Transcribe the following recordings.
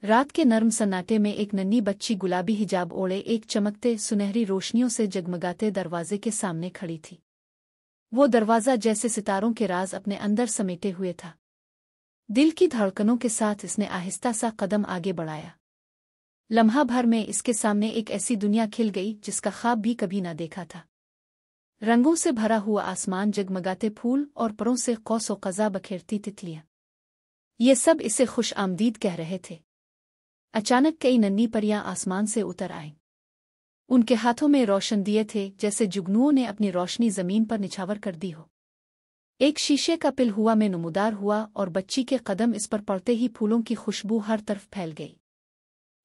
रात के नर्म सन्नाटे में एक नन्ही बच्ची गुलाबी हिजाब ओढ़े एक चमकते सुनहरी रोशनियों से जगमगाते दरवाजे के सामने खड़ी थी। वो दरवाज़ा जैसे सितारों के राज अपने अंदर समेटे हुए था। दिल की धड़कनों के साथ इसने आहिस्ता सा कदम आगे बढ़ाया। लम्हा भर में इसके सामने एक ऐसी दुनिया खिल गई जिसका ख्वाब भी कभी न देखा था। रंगों से भरा हुआ आसमान, जगमगाते फूल और परों से कौस व कज़ा बखेरती तितलियां, ये सब इसे खुश आमदीद कह रहे थे। अचानक कई नन्ही परियां आसमान से उतर आईं। उनके हाथों में रोशन दिए थे, जैसे जुगनुओं ने अपनी रोशनी जमीन पर निछावर कर दी हो। एक शीशे का पिल हुआ में नमूदार हुआ और बच्ची के कदम इस पर पड़ते ही फूलों की खुशबू हर तरफ फैल गई।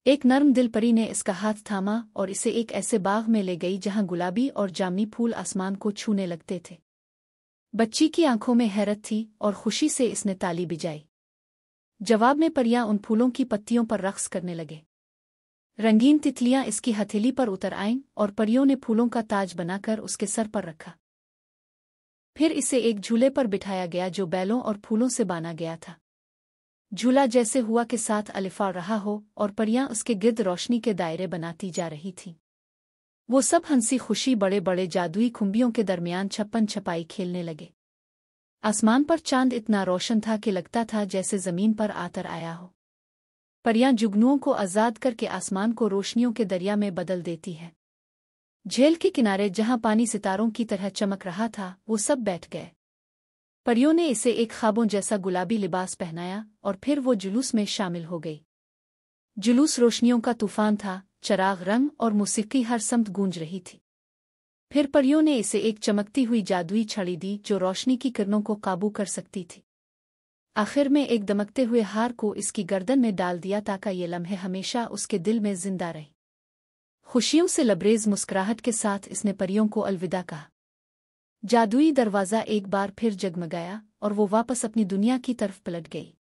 एक नर्म दिल परी ने इसका हाथ थामा और इसे एक ऐसे बाग में ले गई जहां गुलाबी और जामनी फूल आसमान को छूने लगते थे। बच्ची की आंखों में हैरत थी और खुशी से इसने ताली बजाई। जवाब में परियां उन फूलों की पत्तियों पर रक्स करने लगे। रंगीन तितलियां इसकी हथेली पर उतर आईं और परियों ने फूलों का ताज बनाकर उसके सर पर रखा। फिर इसे एक झूले पर बिठाया गया जो बैलों और फूलों से बाना गया था। झूला जैसे हुआ के साथ अलिफा रहा हो और परियां उसके गिर्द रोशनी के दायरे बनाती जा रही थीं। वो सब हंसी खुशी बड़े बड़े जादुई खुंबियों के दरमियान छप्पन छपाई खेलने लगे। आसमान पर चांद इतना रोशन था कि लगता था जैसे जमीन पर आतर आया हो। परियां जुगनुओं को आज़ाद करके आसमान को रोशनियों के दरिया में बदल देती है। झील के किनारे जहां पानी सितारों की तरह चमक रहा था, वो सब बैठ गए। परियों ने इसे एक ख्वाबों जैसा गुलाबी लिबास पहनाया और फिर वो जुलूस में शामिल हो गई। जुलूस रोशनियों का तूफान था, चराग, रंग और मौसीकी हर समत गूंज रही थी। फिर परियों ने इसे एक चमकती हुई जादुई छड़ी दी जो रोशनी की किरणों को काबू कर सकती थी। आखिर में एक दमकते हुए हार को इसकी गर्दन में डाल दिया ताकि ये लम्हे हमेशा उसके दिल में जिंदा रहे। खुशियों से लबरेज मुस्कुराहट के साथ इसने परियों को अलविदा कहा। जादुई दरवाज़ा एक बार फिर जगमगाया और वो वापस अपनी दुनिया की तरफ पलट गई।